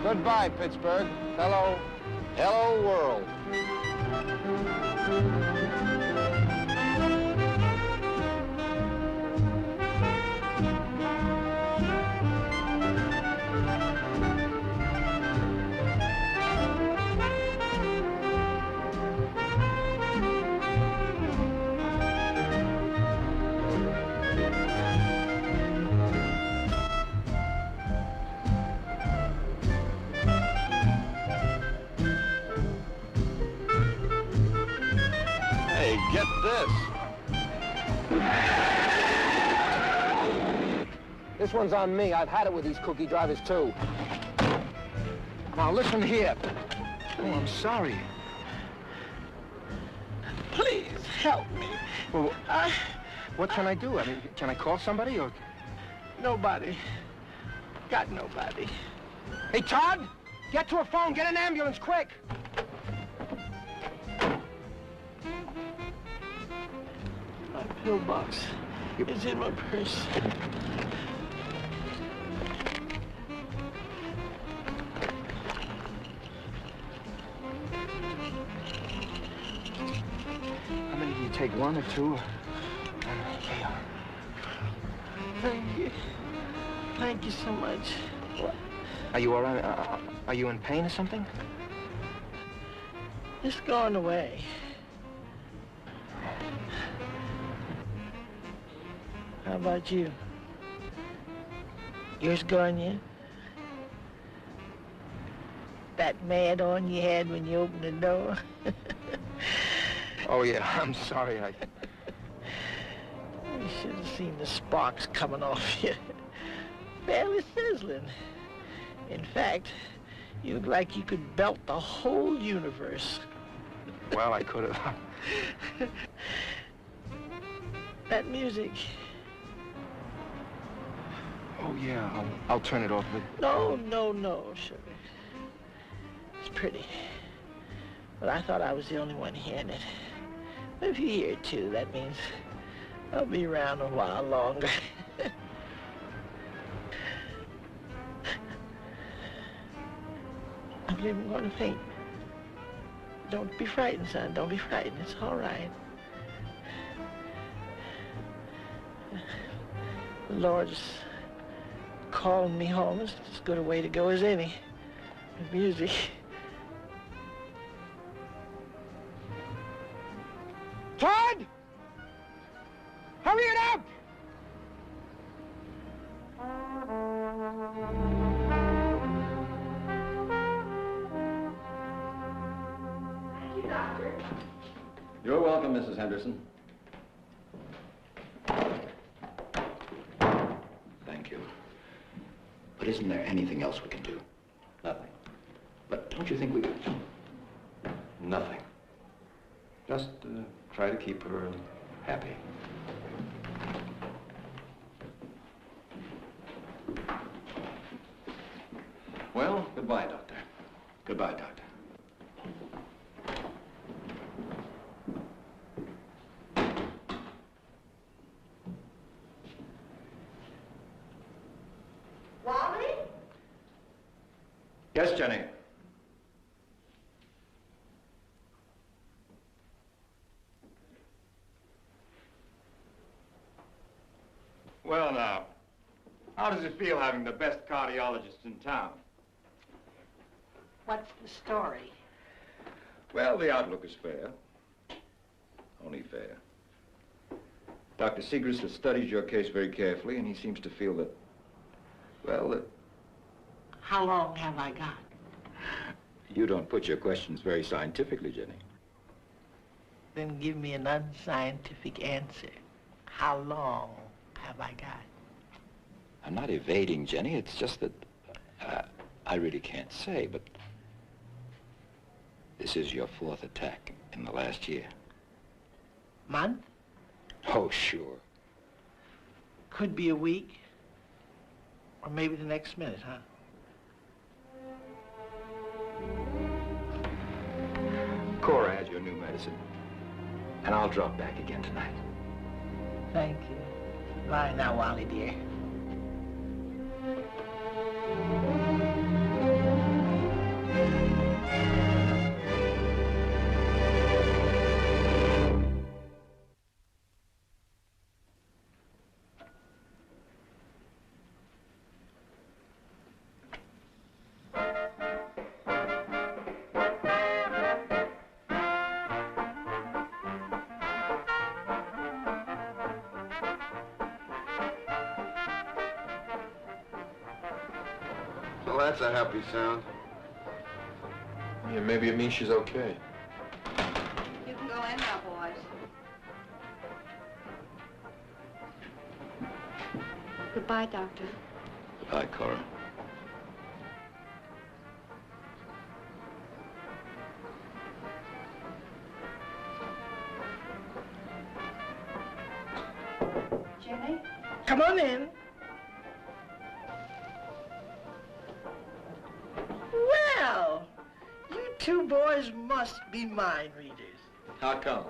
Goodbye, Pittsburgh. Hello, hello, world. Get this. This one's on me. I've had it with these cookie drivers, too. Now, listen here. Oh, I'm sorry. Please, help me. Well, what can I do? I mean, can I call somebody, or...? Nobody. Got nobody. Hey, Todd! Get to a phone. Get an ambulance, quick! My pillbox is in my purse. How many do you take, one or two? Thank you. Thank you so much. Are you all right? Are you in pain or something? It's going away. How about you? Yours gone yet? That mad on you had when you opened the door? Oh, yeah, I'm sorry. You should have seen the sparks coming off you. Barely sizzling. In fact, you look like you could belt the whole universe. Well, I could have. That music. Oh, yeah, I'll turn it off. No, sugar. It's pretty. But I thought I was the only one hearing it. But if you hear it, too, that means I'll be around a while longer. I believe I'm going to faint. Don't be frightened, son. Don't be frightened. It's all right. The Lord's calling me home. It's as good a way to go as any. With music. Todd! Hurry it up! Thank you, Doctor. You're welcome, Mrs. Henderson. Thank you. But isn't there anything else we can do? Nothing. But don't you think we could... Nothing. Just try to keep her happy. Well, goodbye, Doctor. Goodbye, Doctor. Wally? Yes, Jenny. Well, now, how does it feel having the best cardiologist in town? What's the story? Well, the outlook is fair. Only fair. Dr. Segrist has studied your case very carefully, and he seems to feel that, well, that... How long have I got? You don't put your questions very scientifically, Jenny. Then give me an unscientific answer. How long have I got? I'm not evading, Jenny. It's just that I really can't say, but this is your 4th attack in the last year. Month? Oh, sure. Could be a week. Or maybe the next minute, huh? Cora has your new medicine, and I'll drop back again tonight. Thank you. Bye now, Wally, dear. Well, that's a happy sound. Yeah, maybe it means she's okay. You can go in now, boys. Goodbye, Doctor. Hi, Cora. Jenny? Come on in. Well, you two boys must be mind readers. How come?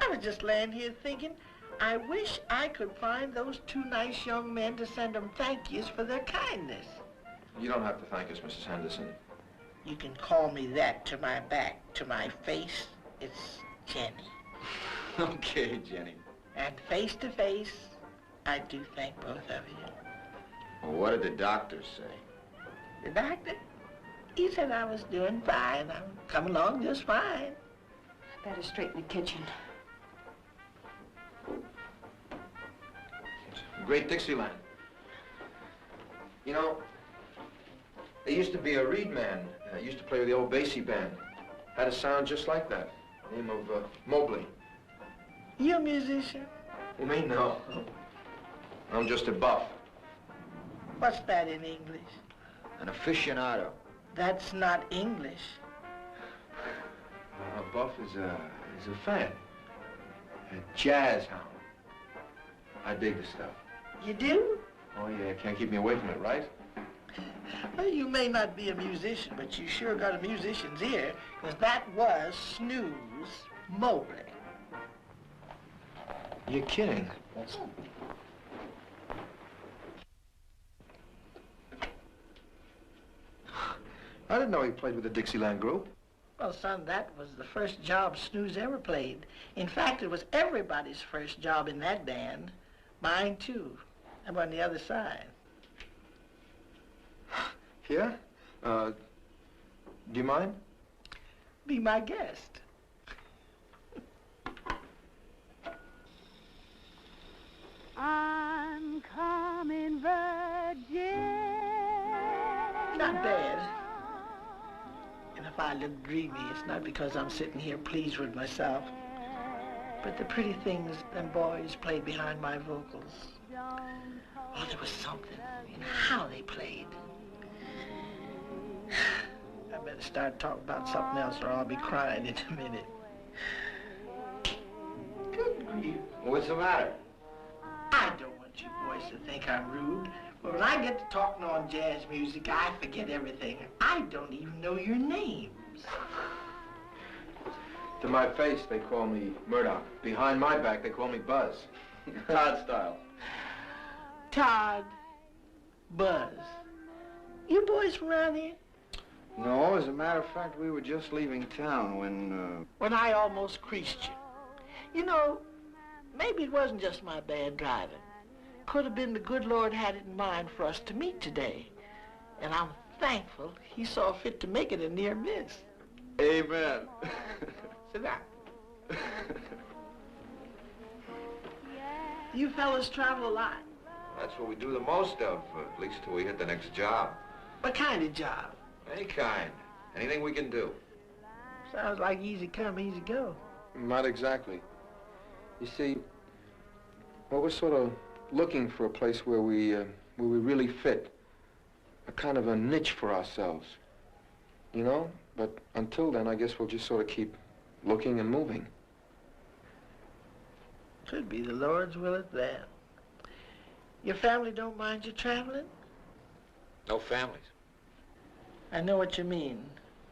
I was just laying here thinking, I wish I could find those two nice young men to send them thank yous for their kindness. You don't have to thank us, Mrs. Henderson. You can call me that to my back, to my face. It's Jenny. Okay, Jenny. And face to face, I do thank both of you. Well, what did the doctor say? The doctor? He said I was doing fine. I'm coming along just fine. Better straighten the kitchen. Great Dixieland. You know, there used to be a reed man. Used to play with the old Basie band. Had a sound just like that. Name of Mobley. You a musician? You mean no? I'm just a buff. What's that in English? An aficionado. That's not English. A buff is a fan. A jazz hound. I dig the stuff. You do? Oh yeah, can't keep me away from it, right? Well, you may not be a musician, but you sure got a musician's ear, because that was Snooze Mobley. You're kidding. I didn't know he played with the Dixieland group. Well, son, that was the first job Snooze ever played. In fact, it was everybody's first job in that band. Mine, too. I'm on the other side. Yeah? Do you mind? Be my guest. I'm coming, Virgin. Not bad. And if I look dreamy, it's not because I'm sitting here pleased with myself, but the pretty things them boys played behind my vocals. Oh, there was something in how they played. I better start talking about something else or I'll be crying in a minute. Good grief. What's the matter? I don't want you boys to think I'm rude, but when I get to talking on jazz music, I forget everything. I don't even know your names. To my face, they call me Murdoch. Behind my back, they call me Buzz. Todd style. Tod, Buz. You boys from around here? No, as a matter of fact, we were just leaving town When I almost creased you. You know, maybe it wasn't just my bad driving. Could have been the good Lord had it in mind for us to meet today. And I'm thankful he saw fit to make it a near miss. Amen. Sit down. You fellas travel a lot. That's what we do the most of, at least till we hit the next job. What kind of job? Any kind. Anything we can do. Sounds like easy come, easy go. Not exactly. You see, well, we're sort of looking for a place where we really fit. A kind of a niche for ourselves. You know? But until then, I guess we'll just sort of keep looking and moving. Could be the Lord's will at that. Your family don't mind you traveling? No families. I know what you mean.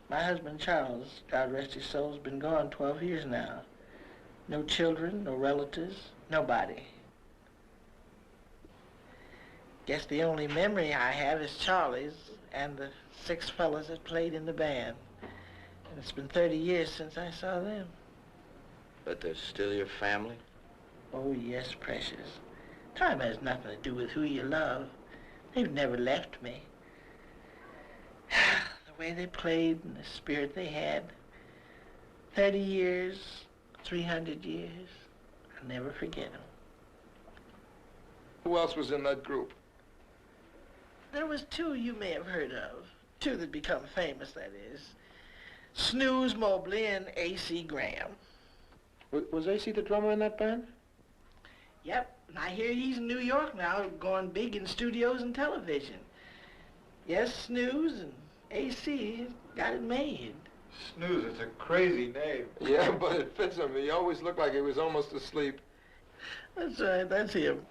My husband, Charles, God rest his soul, has been gone 12 years now. No children, no relatives, nobody. Guess the only memory I have is Charlie's and the 6 fellas that played in the band. And it's been 30 years since I saw them. But they're still your family? Oh, yes, precious. Time has nothing to do with who you love. They've never left me. The way they played and the spirit they had. 30 years, 300 years. I'll never forget them. Who else was in that group? There was two you may have heard of. Two that become famous, that is. Snooze Mobley and A.C. Graham. Was A.C. the drummer in that band? Yep, and I hear he's in New York now, going big in studios and television. Yes, Snooze and A.C. got it made. Snooze, it's a crazy name. Yeah, but it fits him. He always looked like he was almost asleep. That's right, that's him.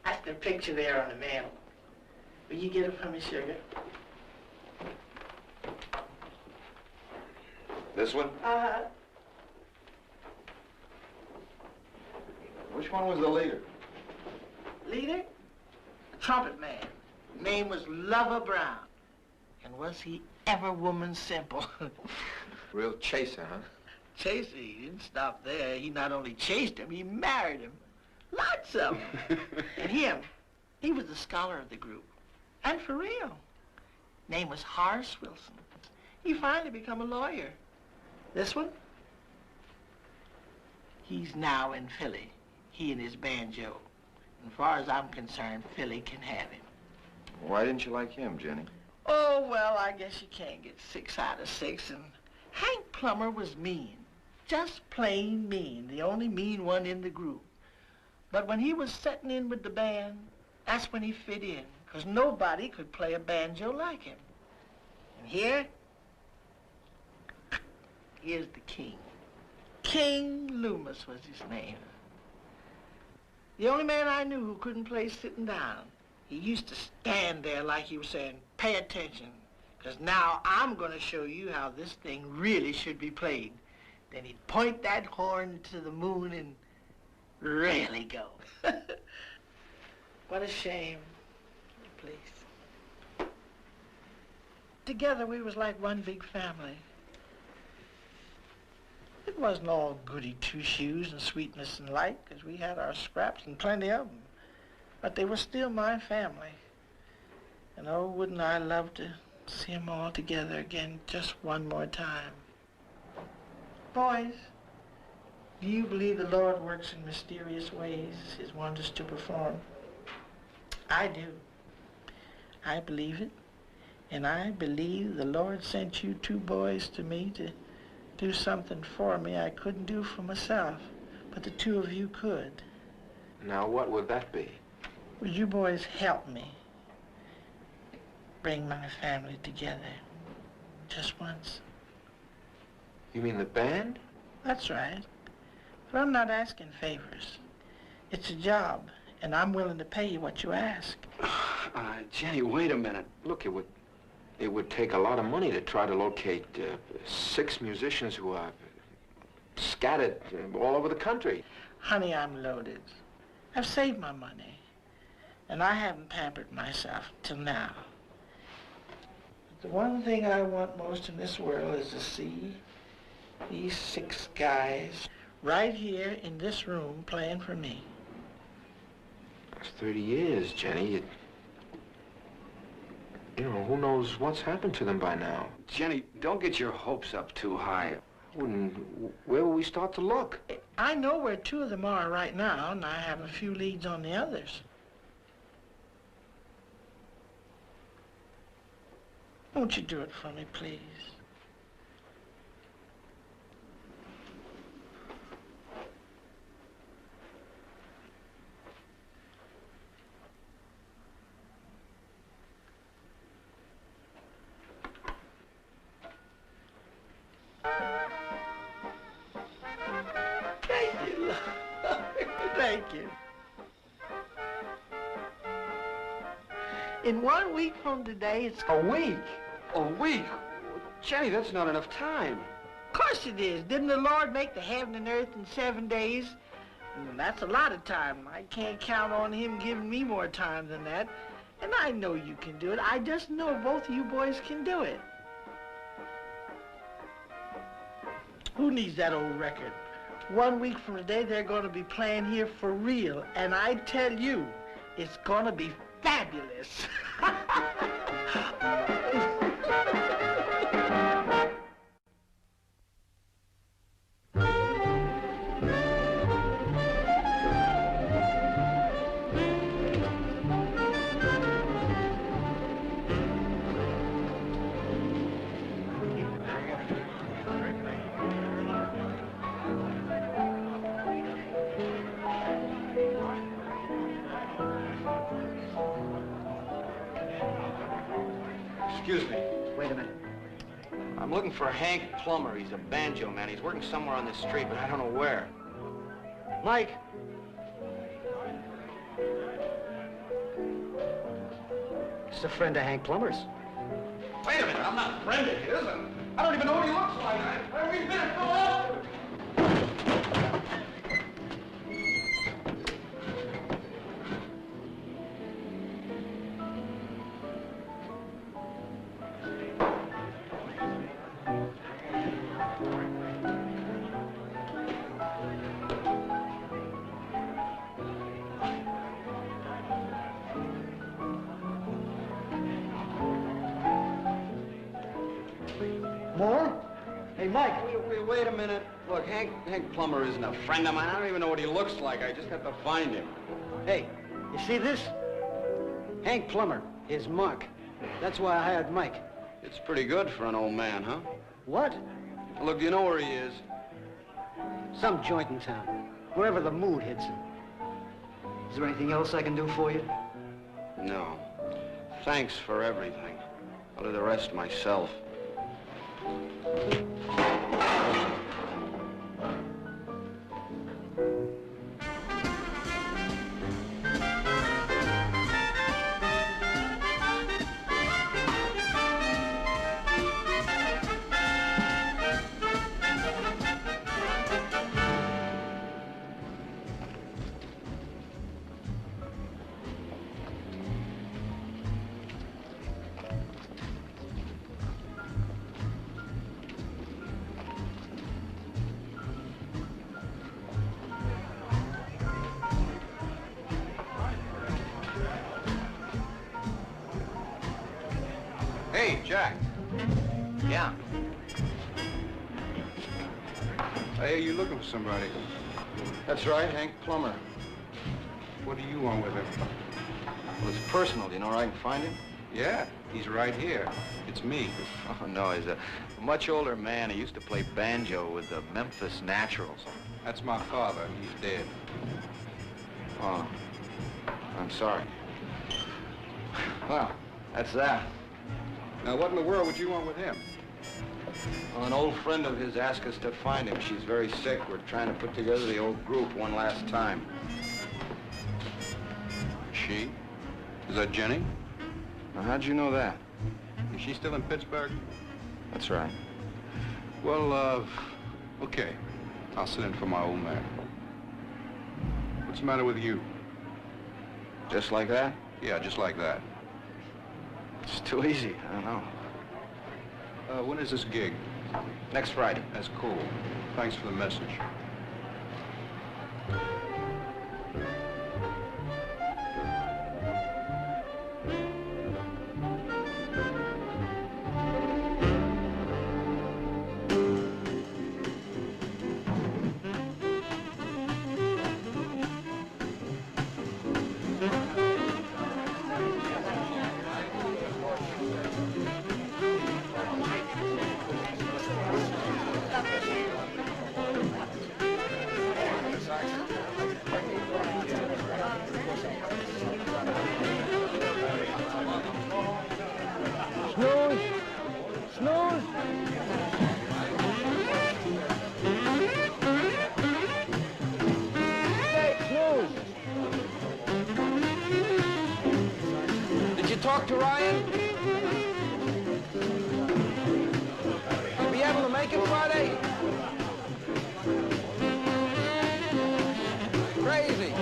That's the picture there on the mantel. Will you get it for me, sugar? This one? Uh-huh. Which one was the leader? Leader? A trumpet man. Name was Lover Brown. And was he ever woman simple? Real chaser, huh? Chaser, he didn't stop there. He not only chased him, he married him. Lots of them. And him, he was the scholar of the group. And for real. Name was Horace Wilson. He finally become a lawyer. This one? He's now in Philly. He and his banjo. And as far as I'm concerned, Philly can have him. Why didn't you like him, Jenny? Oh, well, I guess you can't get 6 out of 6. And Hank Plummer was mean. Just plain mean. The only mean one in the group. But when he was setting in with the band, that's when he fit in. Because nobody could play a banjo like him. And here's the king. King Loomis was his name. The only man I knew who couldn't play sitting down. He used to stand there like he was saying, pay attention, because now I'm going to show you how this thing really should be played. Then he'd point that horn to the moon and really go. What a shame. Please. Together we was like one big family. It wasn't all goody two-shoes and sweetness and light, because we had our scraps and plenty of them. But they were still my family. And oh, wouldn't I love to see them all together again just one more time. Boys, do you believe the Lord works in mysterious ways, his wonders to perform? I do. I believe it. And I believe the Lord sent you two boys to me to do something for me I couldn't do for myself, but the two of you could. Now, what would that be? Would you boys help me bring my family together just once? You mean the band? That's right. But I'm not asking favors. It's a job, and I'm willing to pay you what you ask. Jenny, wait a minute. Look, it would take a lot of money to try to locate 6 musicians who are scattered all over the country. Honey, I'm loaded. I've saved my money, and I haven't pampered myself till now. But the one thing I want most in this world is to see these 6 guys right here in this room playing for me. That's 30 years, Jenny. You know, who knows what's happened to them by now? Jenny, don't get your hopes up too high. Where will we start to look? I know where 2 of them are right now, and I have a few leads on the others. Won't you do it for me, please? Thank you. In 1 week from today, it's... A week? A week? Jenny, that's not enough time. Of course it is. Didn't the Lord make the heaven and earth in 7 days? That's a lot of time. I can't count on him giving me more time than that. And I know you can do it. I just know both of you boys can do it. Who needs that old record? 1 week from today, they're going to be playing here for real. And I tell you, it's going to be fabulous. Excuse me. Wait a minute. I'm looking for Hank Plummer. He's a banjo man. He's working somewhere on this street, but I don't know where. Mike. It's a friend of Hank Plummer's. Wait a minute. I'm not a friend of his. I don't even know what he looks like. Wait a minute. Go out. More? Hey, Mike. Wait a minute. Look, Hank Plummer isn't a friend of mine. I don't even know what he looks like. I just have to find him. Hey, you see this? Hank Plummer, his mark. That's why I hired Mike. It's pretty good for an old man, huh? What? Look, do you know where he is? Some joint in town. Wherever the mood hits him. Is there anything else I can do for you? No. Thanks for everything. I'll do the rest myself. Hey, Jack. Yeah. Hey, you looking for somebody? That's right, Hank Plummer. What do you want with him? Well, it's personal. Do you know where I can find him? Yeah, he's right here. It's me. Oh, no, he's a much older man. He used to play banjo with the Memphis Naturals. That's my father. He's dead. Oh, I'm sorry. Well, that's that. Now, what in the world would you want with him? Well, an old friend of his asked us to find him. She's very sick. We're trying to put together the old group one last time. She? Is that Jenny? Now, how'd you know that? Is she still in Pittsburgh? That's right. Well, okay. I'll sit in for my old man. What's the matter with you? Just like that? Yeah, just like that. It's too easy. I don't know. When is this gig? Next Friday. That's cool. Thanks for the message. Talk to Ryan? You'll be able to make it Friday? Crazy.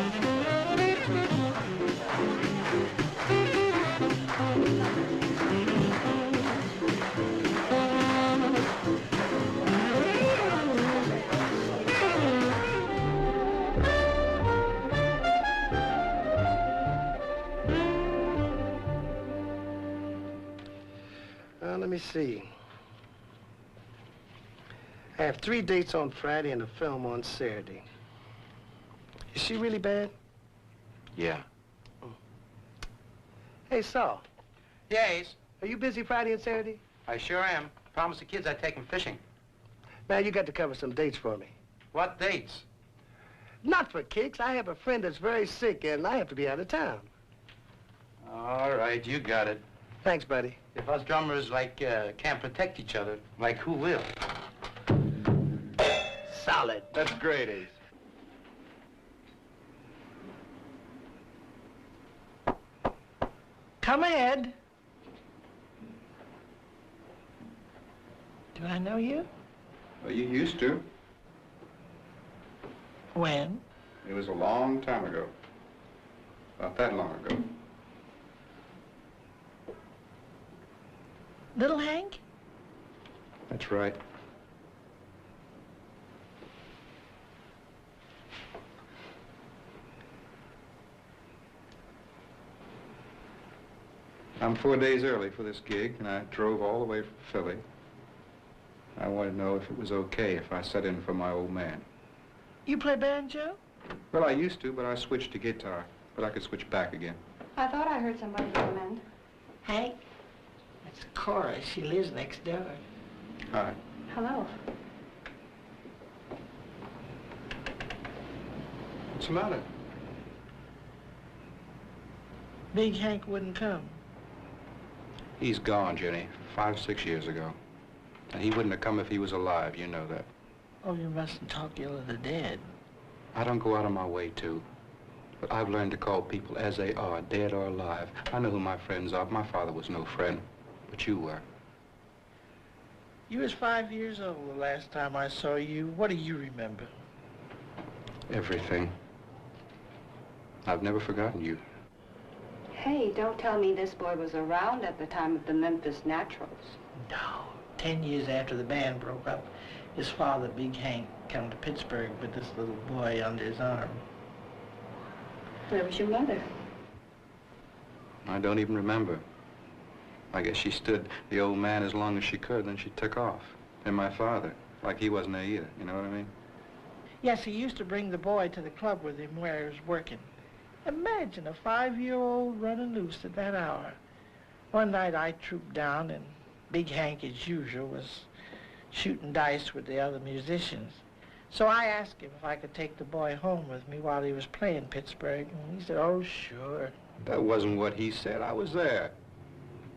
Let me see. I have 3 dates on Friday and a film on Saturday. Is she really bad? Yeah. Hey, Saul. Yes, Are you busy Friday and Saturday? I sure am. Promised the kids I'd take them fishing. Man, you got to cover some dates for me. What dates? Not for kicks. I have a friend that's very sick and I have to be out of town. All right, you got it. Thanks, buddy. If us drummers, can't protect each other, who will? Solid. That's great, Ace. Come ahead. Do I know you? Well, you used to. When? It was a long time ago. Not that long ago. Little Hank? That's right. I'm 4 days early for this gig, and I drove all the way from Philly. I wanted to know if it was okay if I sat in for my old man. You play banjo? Well, I used to, but I switched to guitar. But I could switch back again. I thought I heard somebody come in. Hank? That's Cora. She lives next door. Hi. Hello. What's the matter? Big Hank wouldn't come. He's gone, Jenny, 5, 6 years ago. And he wouldn't have come if he was alive, you know that. Oh, you mustn't talk ill of the dead. I don't go out of my way to. But I've learned to call people as they are, dead or alive. I know who my friends are. My father was no friend, but you were. You was 5 years old the last time I saw you. What do you remember? Everything. I've never forgotten you. Hey, don't tell me this boy was around at the time of the Memphis Naturals. No. 10 years after the band broke up, his father, Big Hank, came to Pittsburgh with this little boy under his arm. Where was your mother? I don't even remember. I guess she stood the old man as long as she could, then she took off. And my father, like he wasn't there either, you know what I mean? Yes, he used to bring the boy to the club with him where he was working. Imagine a 5-year-old running loose at that hour. One night I trooped down and Big Hank, as usual, was shooting dice with the other musicians. So I asked him if I could take the boy home with me while he was playing Pittsburgh, and he said, oh, sure. That wasn't what he said. I was there.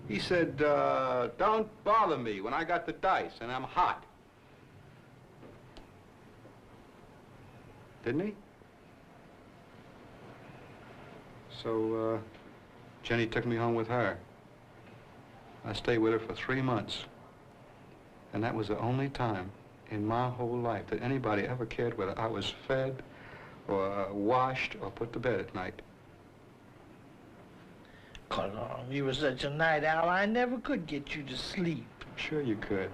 He said, don't bother me when I got the dice and I'm hot. Didn't he? So, Jenny took me home with her. I stayed with her for 3 months. And that was the only time in my whole life that anybody ever cared whether I was fed or washed or put to bed at night. Come on, you were such a night owl, I never could get you to sleep. Sure you could.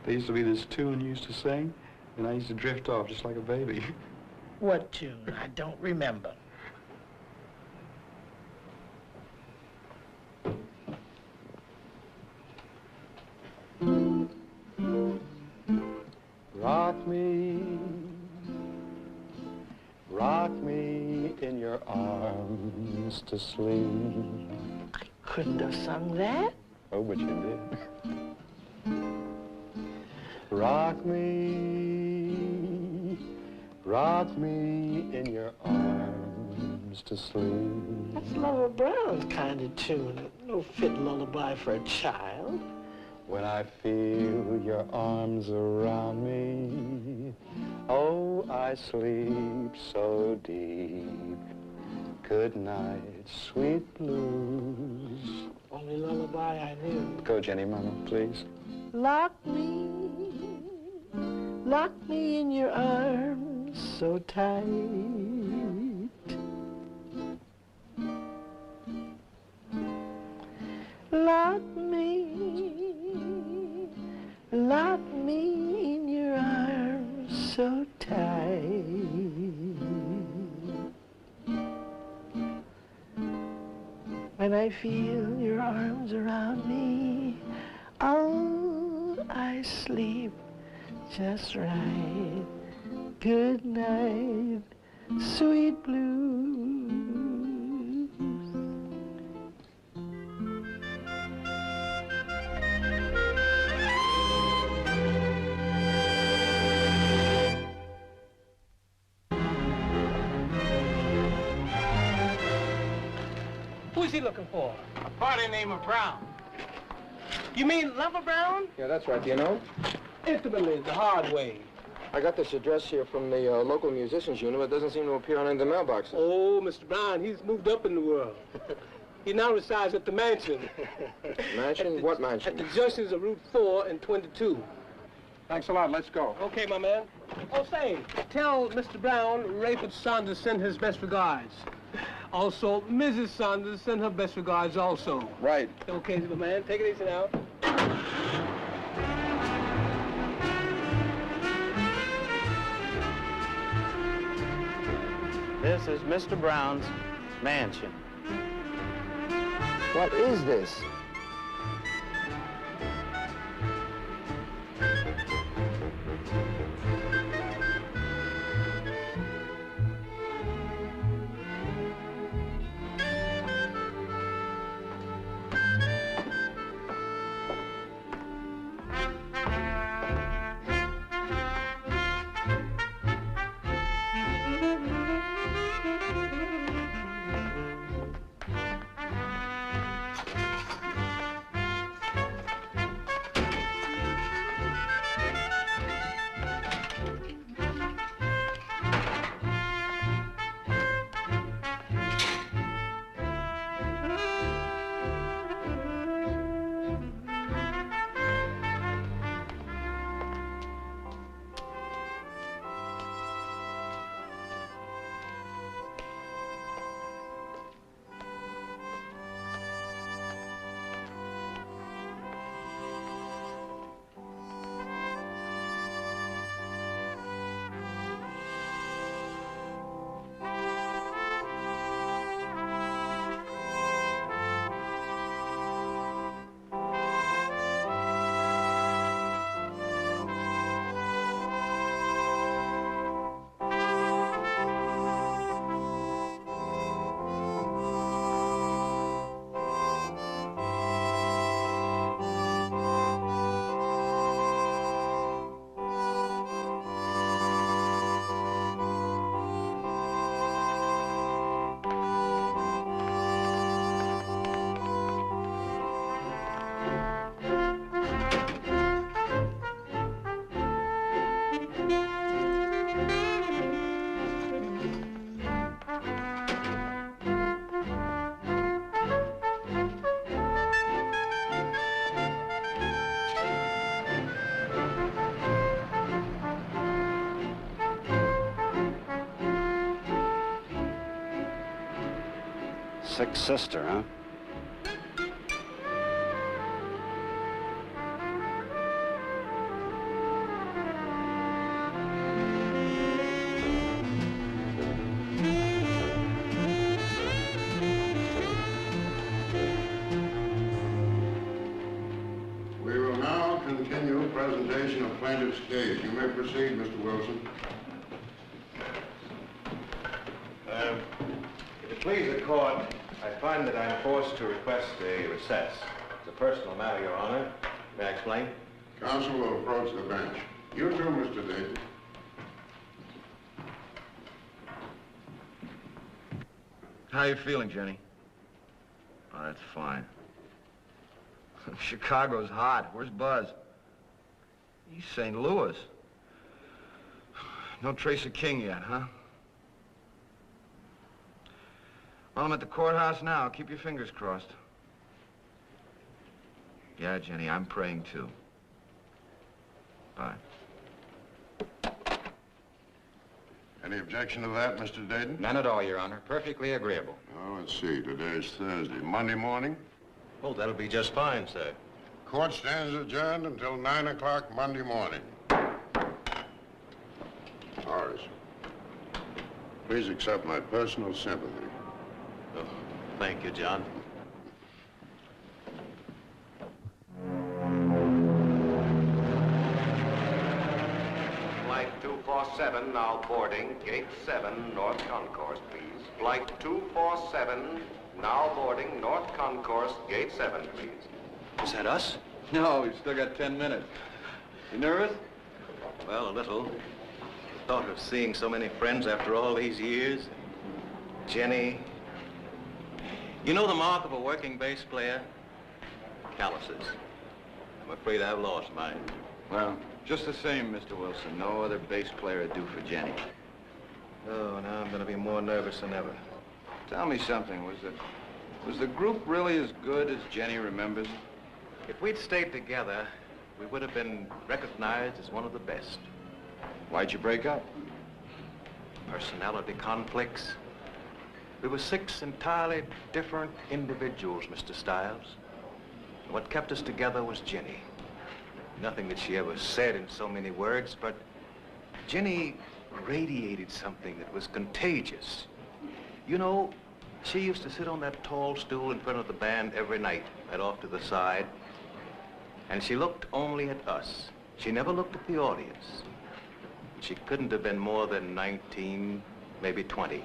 There used to be this tune you used to sing, and I used to drift off just like a baby. What tune? I don't remember. Rock me in your arms to sleep. I couldn't have sung that. Oh, but you did. Rock me in your arms to sleep. That's Lola Brown's kind of tune. No fit lullaby for a child. When I feel your arms around me, oh, I sleep so deep. Good night, sweet blues. Only lullaby I knew. Go, Jenny, Mama, please. Lock me in your arms so tight. Lock me in your arms so tight. When I feel your arms around me, oh, I sleep just right. Good night, sweet blues. Who's he looking for? A party named Brown. You mean Lover Brown? Yeah, that's right. Do you know? Intimately, the hard way. I got this address here from the local musicians union, but it doesn't seem to appear on any of the mailboxes. Oh, Mr. Brown, he's moved up in the world. He now resides at the mansion. Mansion? What mansion? At the junctions of Route 4 and 22. Thanks a lot. Let's go. Okay, my man. Oh, say, tell Mr. Brown Rayford Saunders send his best regards. Also, Mrs. Saunders send her best regards also. Right. Okay, my man. Take it easy now. This is Mr. Brown's mansion. What is this? Sick sister, huh? We will now continue presentation of plaintiff's case. You may proceed, Mr. Wilson. If it please the court, I find that I'm forced to request a recess. It's a personal matter, Your Honor. May I explain? Counsel will approach the bench. You too, Mr. Dayton. How are you feeling, Jenny? Oh, that's fine. Chicago's hot. Where's Buzz? He's St. Louis. No trace of King yet, huh? Well, I'm at the courthouse now. Keep your fingers crossed. Yeah, Jenny, I'm praying too. Bye. Any objection to that, Mr. Dayton? None at all, Your Honor. Perfectly agreeable. Oh, let's see. Today's Thursday. Monday morning? Oh, that'll be just fine, sir. Court stands adjourned until 9 o'clock Monday morning. Maharis, please accept my personal sympathy. Oh, thank you, John. Flight 247 now boarding, gate 7, North Concourse, please. Flight 247 now boarding, North Concourse, gate 7, please. Is that us? No, we've still got 10 minutes. You nervous? Well, a little. The thought of seeing so many friends after all these years. Jenny. You know the mark of a working bass player? Calluses. I'm afraid I've lost mine. Well, just the same, Mr. Wilson. No other bass player would do for Jenny. Oh, now I'm gonna be more nervous than ever. Tell me something. Was the group really as good as Jenny remembers? If we'd stayed together, we would have been recognized as one of the best. Why'd you break up? Personality conflicts. We were 6 entirely different individuals, Mr. Stiles. What kept us together was Jenny. Nothing that she ever said in so many words, but Jenny radiated something that was contagious. You know, she used to sit on that tall stool in front of the band every night, right off to the side, and she looked only at us. She never looked at the audience. She couldn't have been more than 19, maybe 20.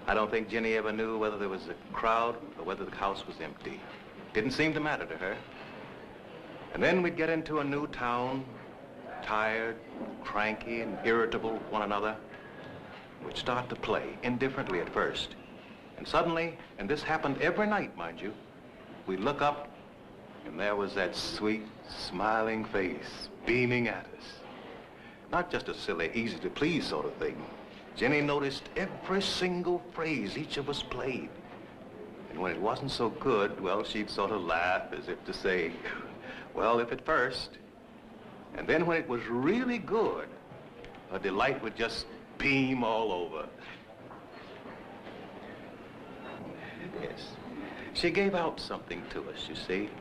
I don't think Jenny ever knew whether there was a crowd or whether the house was empty. Didn't seem to matter to her. And then we'd get into a new town, tired, cranky, and irritable with one another. We'd start to play, indifferently at first. And suddenly, and this happened every night, mind you, we'd look up, and there was that sweet, smiling face beaming at us. Not just a silly, easy-to-please sort of thing. Jenny noticed every single phrase each of us played. And when it wasn't so good, well, she'd sort of laugh as if to say, well, if at first. And then when it was really good, her delight would just beam all over. Yes. She gave out something to us, you see.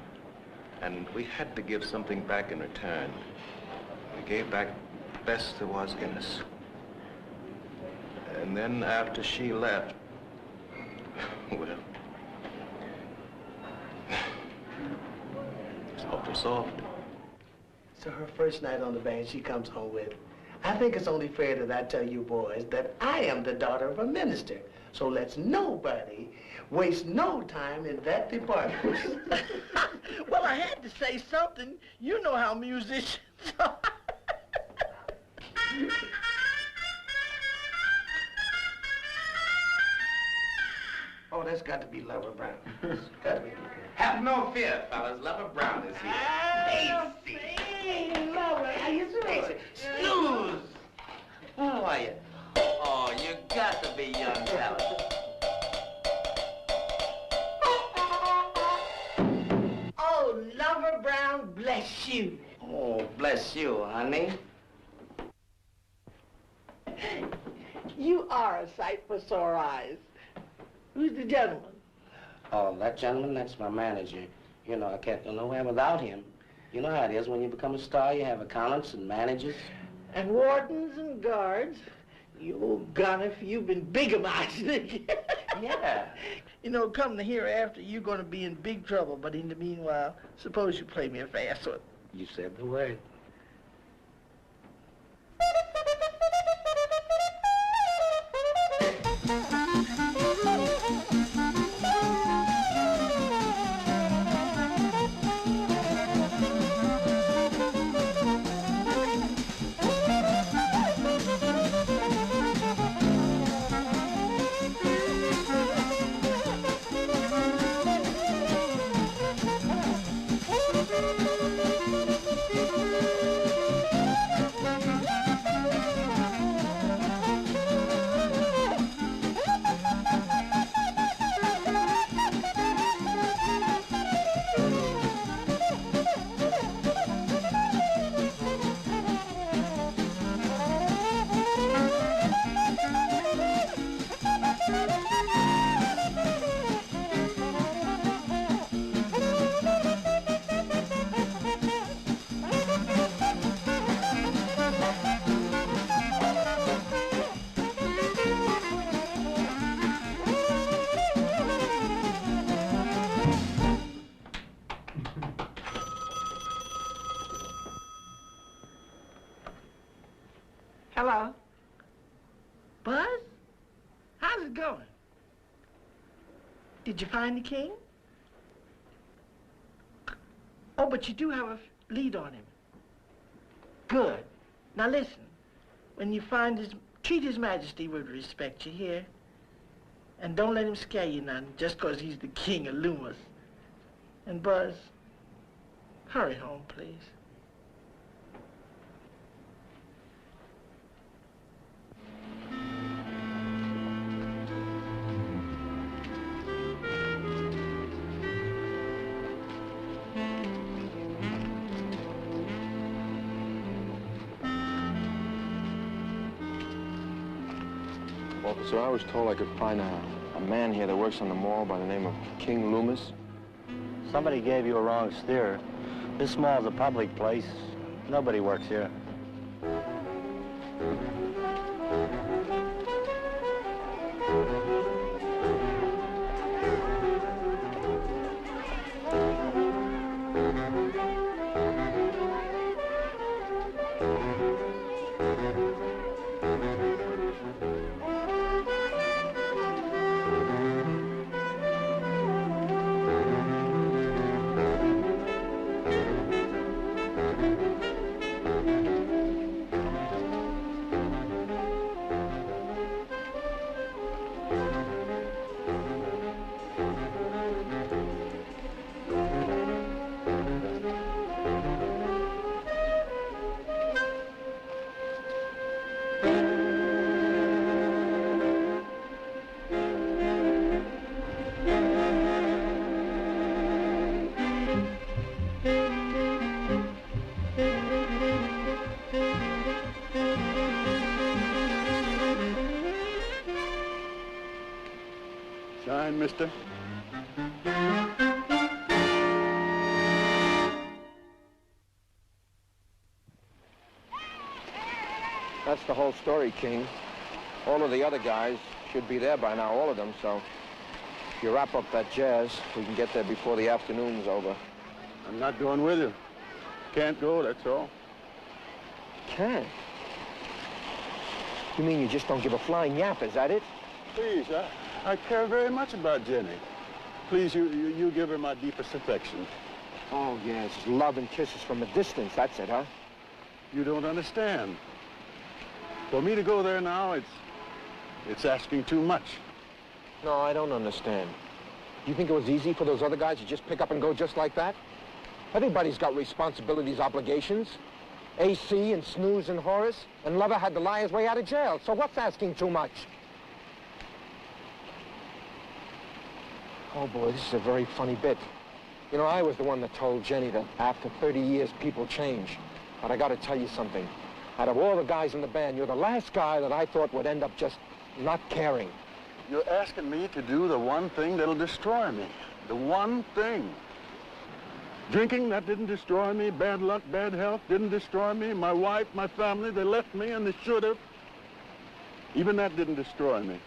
And we had to give something back in return. We gave back the best there was in us. And then after she left, well, it's awful soft. So her first night on the band, she comes home with, I think it's only fair that I tell you boys that I am the daughter of a minister. So let's nobody waste no time in that department. Well, I had to say something. You know how musicians are. Oh, that's got to be Lover Brown. Got to be. Have no fear, fellas. Lover Brown is here. Hey, Lover, how you doing? Snooze! How are you? Oh, you got to be young, fella. Oh, Lover Brown, bless you. Oh, bless you, honey. You are a sight for sore eyes. Who's the gentleman? Oh, that gentleman, that's my manager. You know, I can't go nowhere without him. You know how it is. When you become a star, you have accountants and managers. And wardens and guards. You old gunner, you've been bigamized. Yeah. You know, come the hereafter, you're going to be in big trouble. But in the meanwhile, suppose you play me a fast one. You said the word. Hello? Buzz? How's it going? Did you find the king? Oh, but you do have a lead on him. Good. Now listen, when you find treat his majesty with respect, you hear? And don't let him scare you none, just 'cause he's the king of Loomis. And Buzz, Hurry home, please. Officer, I was told I could find a man here that works on the mall by the name of King Loomis. Somebody gave you a wrong steer. This mall's a public place. Nobody works here. Shine, mister. That's the whole story, King. All of the other guys should be there by now, all of them, so if you wrap up that jazz, we can get there before the afternoon's over. I'm not going with you. Can't go, that's all. Can't? You mean you just don't give a flying yap, is that it? Please, I care very much about Jenny. Please, you give her my deepest affection. Oh, yes, love and kisses from a distance, that's it, huh? You don't understand. For me to go there now, it's asking too much. No, I don't understand. You think it was easy for those other guys to just pick up and go just like that? Everybody's got responsibilities, obligations. AC and Snooze and Horace, and Lover had to lie his way out of jail, so what's asking too much? Oh, boy, this is a very funny bit. You know, I was the one that told Jenny that after 30 years, people change. But I gotta tell you something. Out of all the guys in the band, you're the last guy that I thought would end up just not caring. You're asking me to do the one thing that'll destroy me. The one thing. Drinking, that didn't destroy me. Bad luck, bad health didn't destroy me. My wife, my family, they left me and they should have. Even that didn't destroy me.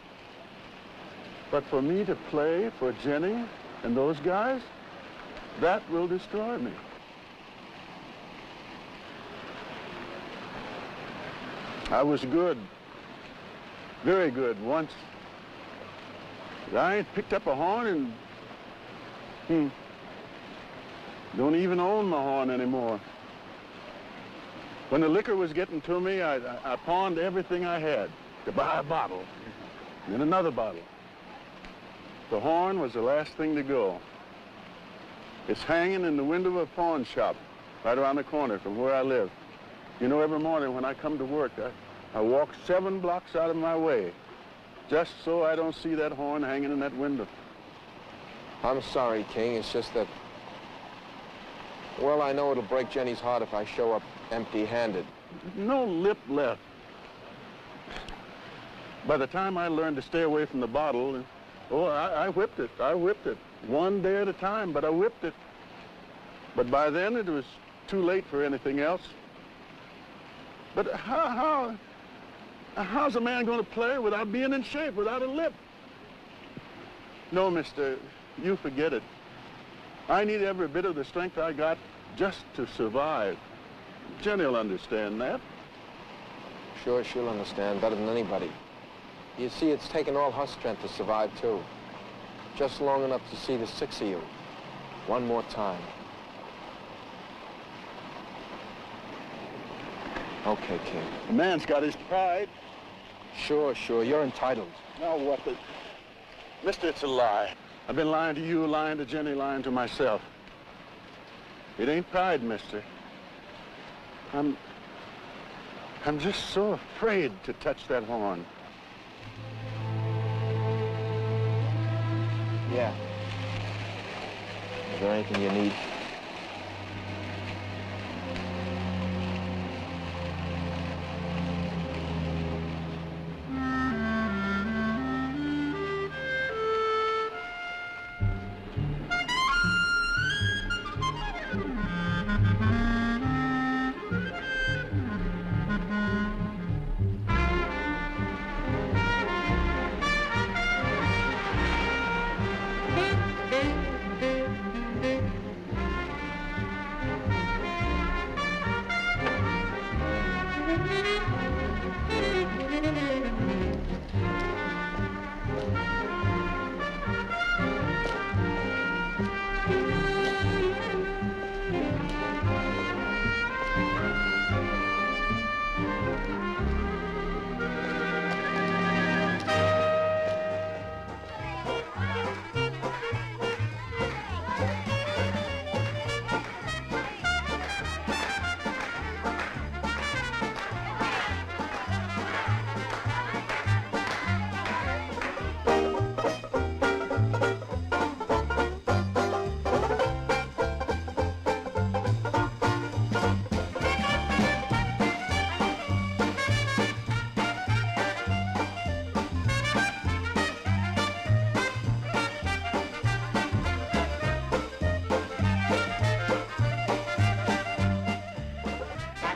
But for me to play for Jenny and those guys, that will destroy me. I was good, very good once. I ain't picked up a horn and, don't even own my horn anymore. When the liquor was getting to me, I pawned everything I had to buy a bottle, then another bottle. The horn was the last thing to go. It's hanging in the window of a pawn shop right around the corner from where I live. You know, every morning when I come to work, I walk 7 blocks out of my way just so I don't see that horn hanging in that window. I'm sorry, King. It's just that, well, I know it'll break Jenny's heart if I show up empty-handed. No lip left. By the time I learned to stay away from the bottle, oh, I whipped it. I whipped it. One day at a time, but I whipped it. But by then, it was too late for anything else. But how's a man going to play without being in shape, without a lip? No, mister, you forget it. I need every bit of the strength I got just to survive. Jenny'll understand that. Sure, she'll understand better than anybody. You see, it's taken all her strength to survive, too. Just long enough to see the 6 of you. One more time. Okay, King. A man's got his pride. Sure, you're entitled. Now what the... Mister, it's a lie. I've been lying to you, lying to Jenny, lying to myself. It ain't pride, mister. I'm just so afraid to touch that horn. Yeah. Is there anything you need?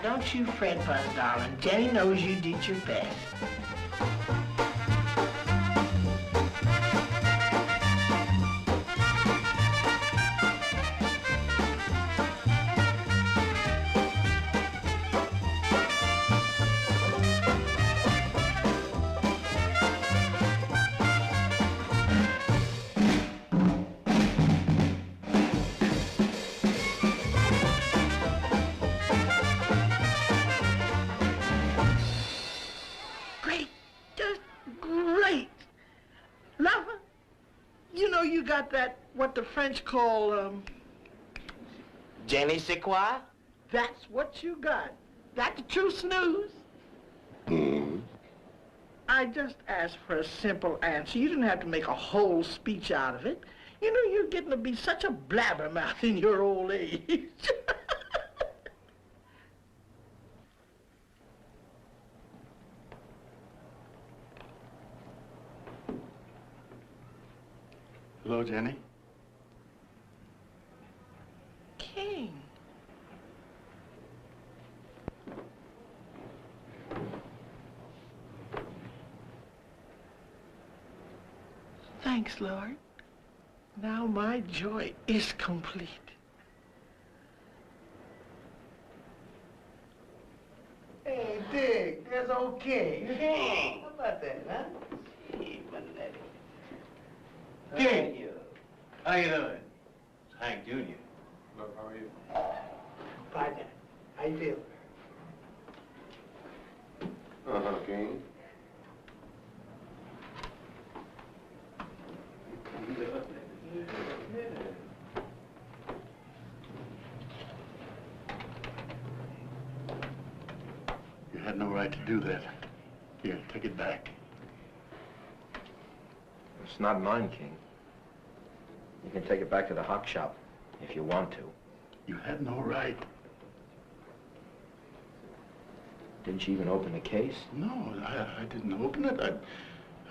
Don't you fret, Buzz, darling. Jenny knows you did your best. That, what the French call, Je ne sais quoi? That's what you got. Got the true snooze? Mm-hmm. I just asked for a simple answer. You didn't have to make a whole speech out of it. You know, you're getting to be such a blabbermouth in your old age. Hello, Jenny. King. Thanks, Lord. Now my joy is complete. Hey, Dick, that's okay. Hey, how about that, huh? King, how you doing? It's Hank Jr. Look, how are you? Bye, Dad. How you feel? King. You had no right to do that. Here, take it back. It's not mine, King. You can take it back to the hock shop if you want to. You had no right. Didn't you even open the case? No, I didn't open it.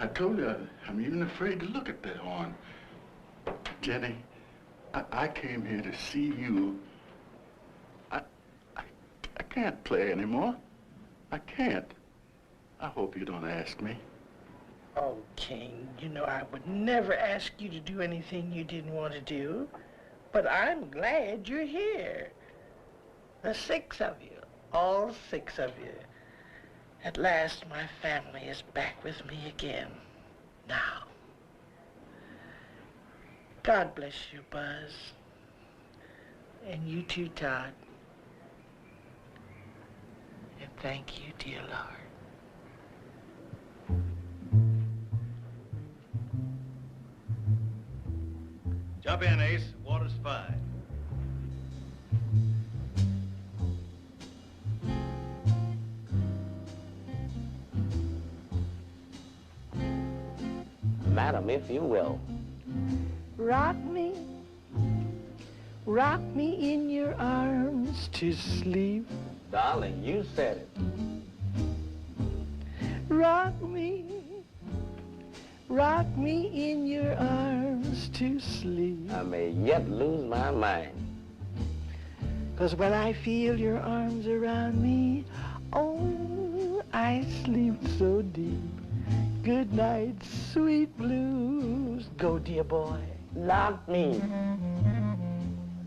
I told you, I'm even afraid to look at that horn. Jenny, I came here to see you. I can't play anymore. I can't. I hope you don't ask me. Oh, King, you know I would never ask you to do anything you didn't want to do. But I'm glad you're here. The 6 of you, all 6 of you. At last, my family is back with me again. Now. God bless you, Buzz. And you too, Todd. And thank you, dear Lord. Jump in, Ace. Water's fine. Madam, if you will. Rock me in your arms to sleep. Darling, you said it. Rock me in your arms to sleep. I may yet lose my mind. 'Cause when I feel your arms around me, oh, I sleep so deep. Good night, sweet blues. Go, dear boy. Lock me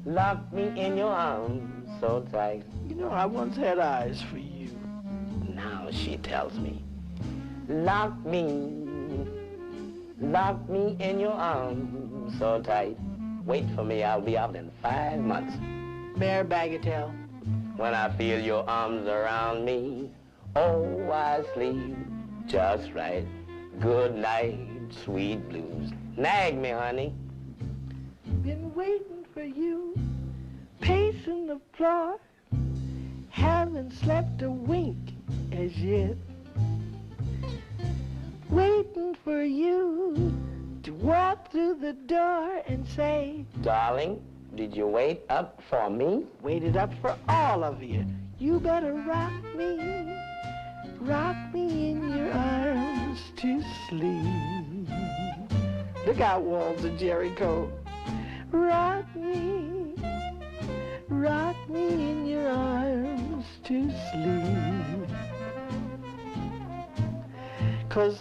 in your arms so tight. You know, I once had eyes for you. Now she tells me, lock me in your arms so tight. Wait for me, I'll be out in 5 months. Mayor Bagatelle. When I feel your arms around me, oh, I sleep just right. Good night, sweet blues. Nag me, honey. Been waiting for you, pacing the floor. Haven't slept a wink as yet. Waiting for you to walk through the door and say, Darling, did you wait up for me? Waited up for all of you. You better rock me in your arms to sleep. Look out, walls of Jericho. Rock me in your arms to sleep. 'Cause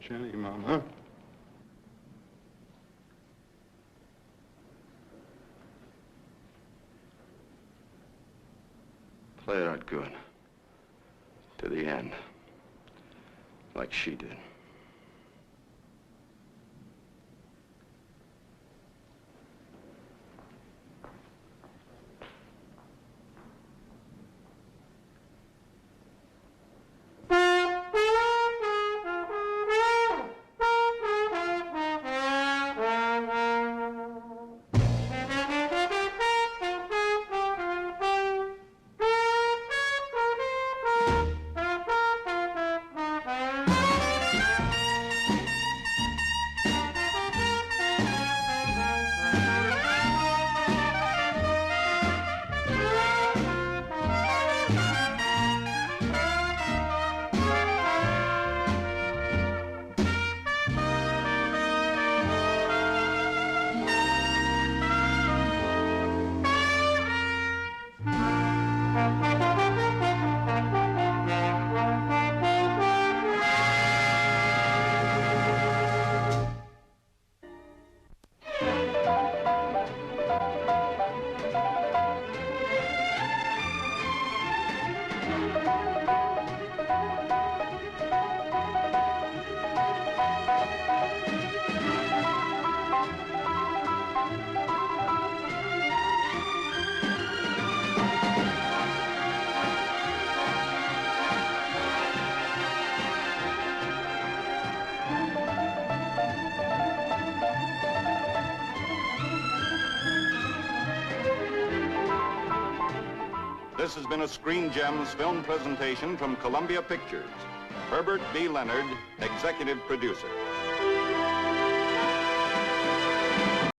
Jenny, Mama. Play it out good. To the end. Like she did. This has been a Screen Gems film presentation from Columbia Pictures. Herbert B. Leonard, executive producer.